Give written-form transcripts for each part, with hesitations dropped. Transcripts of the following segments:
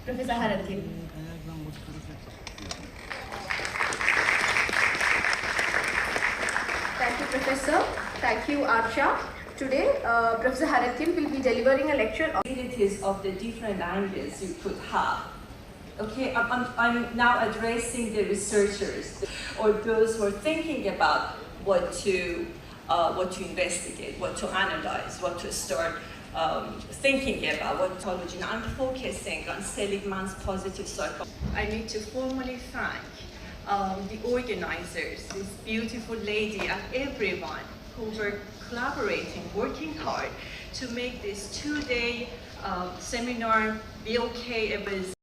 Professor Haratkin. Thank you, Professor. Thank you, Arsha. Today, Professor Haratkin will be delivering a lecture on possibilities of the different angles you could have. Okay, I'm now addressing the researchers or those who are thinking about what to investigate, what to analyze, what to start thinking about, what psychology. I'm focusing on Seligman's positive psychology. I need to formally thank the organizers, this beautiful lady, and everyone who were collaborating, working hard to make this two-day seminar be okay. It was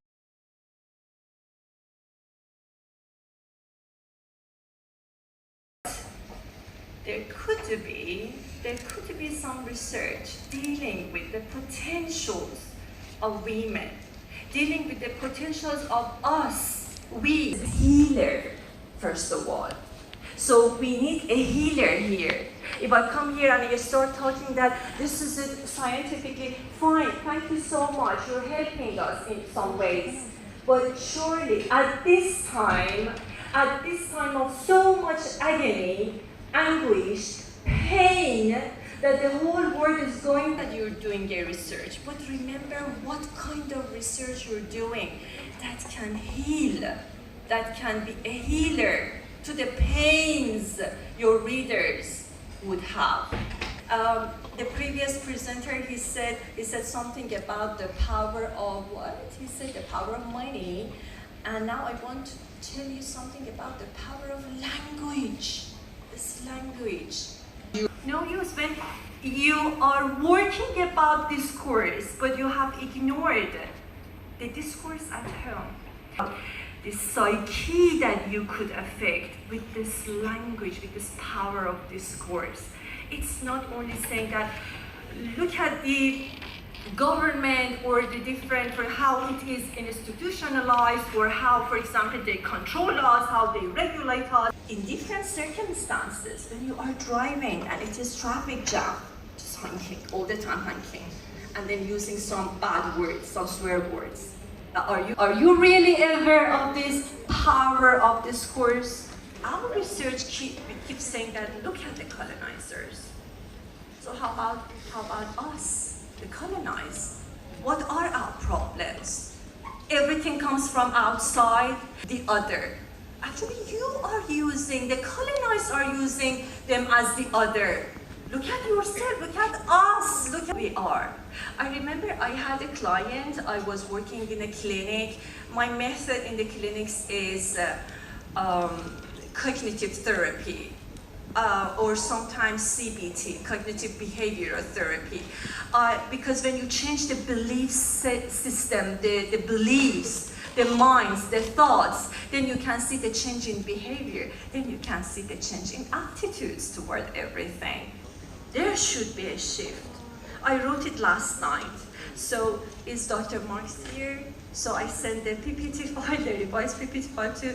there could be some research dealing with the potentials of women, dealing with the potentials of us, we healer, first of all. So we need a healer here. If I come here and you start talking that this is scientifically fine, thank you so much, you're helping us in some ways. But surely at this time of so much agony, anguish, pain, that the whole world is going that you're doing a research. But remember what kind of research you're doing that can heal, that can be a healer to the pains your readers would have. The previous presenter, he said something about the power of what? He said the power of money. And now I want to tell you something about the power of language. This language. No use when you are working about discourse, but you have ignored the discourse at home. The psyche that you could affect with this language, with this power of discourse. It's not only saying that, look at the government or the different, for how it is institutionalized, or how, for example, they control us, how they regulate us. In different circumstances, when you are driving and it is traffic jam, just honking, all the time honking, and then using some bad words, some swear words. Are you really aware of this power of discourse? Our research keeps saying that, look at the colonizers. So how about us, the colonized? What are our problems? Everything comes from outside, the other. Actually, the colonized are using them as the other. Look at yourself, look at us, look at we are. I remember I had a client, I was working in a clinic. My method in the clinics is cognitive therapy, or sometimes CBT, cognitive behavioral therapy. Because when you change the belief system, the beliefs, the minds, the thoughts, then you can see the change in behavior, then you can see the change in attitudes toward everything. There should be a shift. I wrote it last night. So is Dr. Marx here? So I sent the PPT file, the revised PPT file to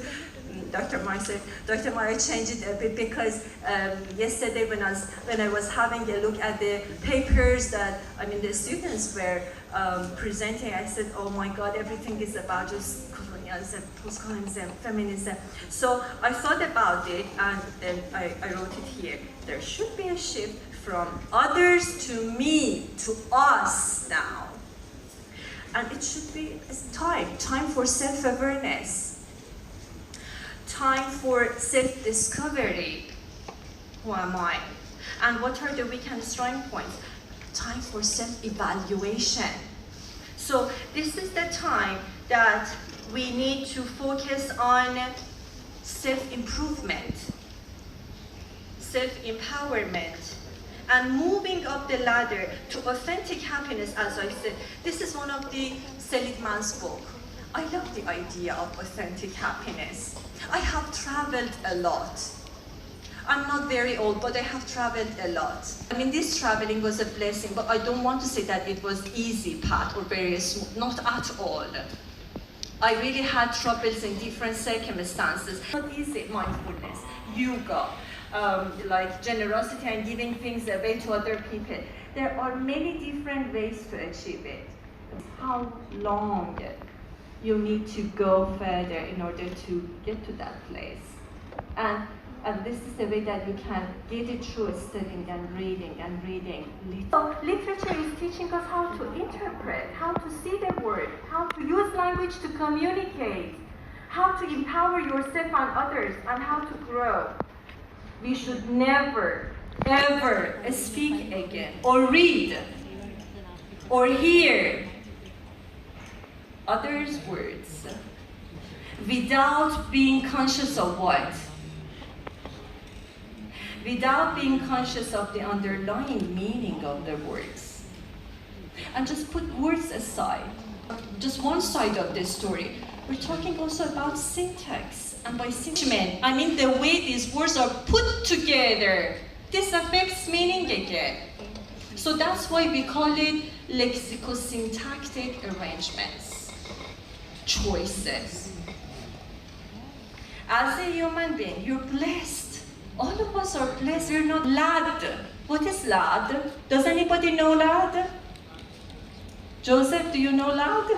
Dr. Marx. Dr. Marx, I changed it a bit because yesterday when I was having a look at the papers that the students were presenting, I said, oh my God, everything is about just colonialism, post-colonialism, feminism. So I thought about it and then I wrote it here. There should be a shift from others to me, to us now. And it should be time for self-awareness, time for self-discovery. Who am I? And what are the weak and strong points? Time for self-evaluation. So this is the time that we need to focus on self-improvement, self-empowerment, and moving up the ladder to authentic happiness, as I said. This is one of the Seligman's book. I love the idea of authentic happiness. I have traveled a lot. I'm not very old, but I have traveled a lot. This traveling was a blessing, but I don't want to say that it was easy path or very smooth, not at all. I really had troubles in different circumstances. Not easy, mindfulness, yoga, like generosity and giving things away to other people. There are many different ways to achieve it. How long you need to go further in order to get to that place. And this is the way that you can get it through studying and reading and reading. So literature is teaching us how to interpret, how to see the word, how to use language to communicate, how to empower yourself and others, and how to grow. We should never, ever speak again, or read, or hear others' words without being conscious of what? Without being conscious of the underlying meaning of the words. And just put words aside. Just one side of this story. We're talking also about syntax. And by syntax, I mean the way these words are put together. This affects meaning again. So that's why we call it lexicosyntactic arrangements. Choices. As a human being, you're blessed. All of us are blessed. We're not lad. What is lad? Does anybody know lad? Joseph, do you know lad?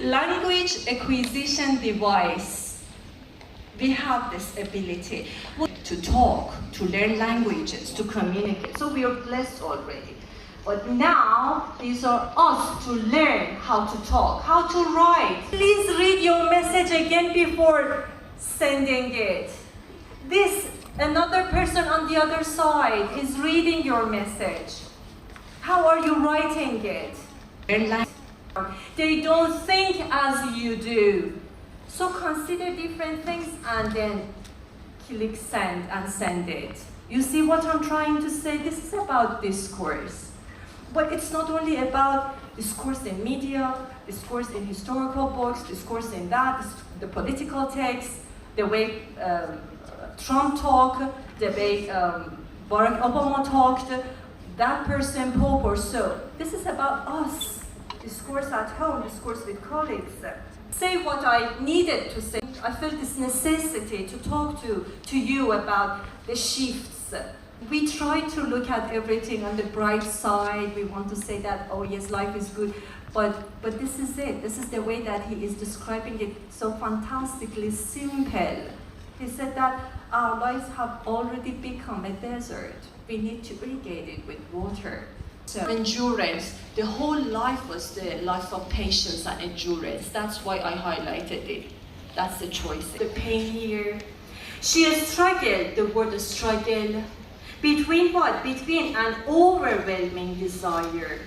Language acquisition device. We have this ability to talk, to learn languages, to communicate. So we are blessed already. But now, these are us to learn how to talk, how to write. Please read your message again before sending it. Another person on the other side is reading your message. How are you writing it? They don't think as you do. So consider different things and then click send and send it. You see what I'm trying to say? This is about discourse. But it's not only about discourse in media, discourse in historical books, discourse in the political text, the way Trump talked, the way Barack Obama talked, that person, Pope or so. This is about us. Discourse at home, discourse with colleagues. Say what I needed to say. I felt this necessity to talk to you about the shifts. We try to look at everything on the bright side. We want to say that, oh yes, life is good. But this is it. This is the way that he is describing it so fantastically simple. He said that our lives have already become a desert. We need to irrigate it with water. So endurance, the whole life was the life of patience and endurance. That's why I highlighted it. That's the choice. The pain here. She has struggled, the word struggle, between what? Between an overwhelming desire.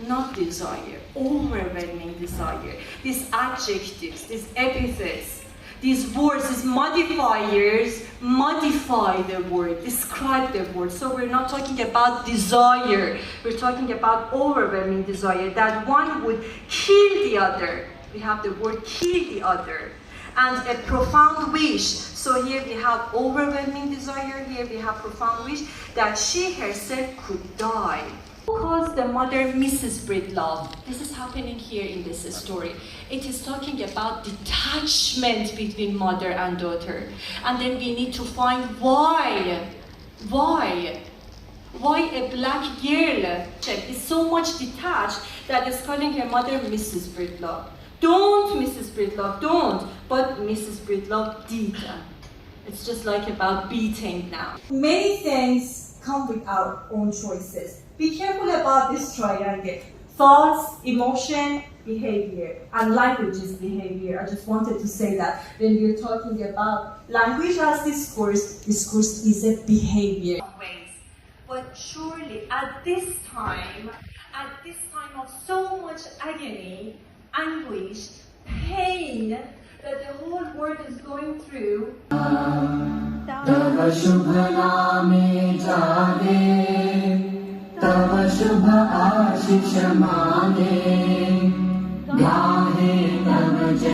Not desire, overwhelming desire. These adjectives, these epithets, these words, these modifiers modify the word, describe the word. So we're not talking about desire, we're talking about overwhelming desire, that one would kill the other. We have the word kill the other. And a profound wish. So here we have overwhelming desire, here we have profound wish, that she herself could die. Because the mother Mrs. Breedlove, this is happening here in this story. It is talking about detachment between mother and daughter. And then we need to find why a black girl is so much detached that is calling her mother Mrs. Breedlove. Don't, Mrs. Breedlove, don't. But Mrs. Breedlove did. It's just like about beating now. Many things come with our own choices. Be careful about this triangle. Thoughts, emotion, behavior, and language is behavior. I just wanted to say that when we're talking about language as discourse, discourse is a behavior. But surely at this time of so much agony, anguish, pain that the whole world is going through, तव शुभ आशीष मांगे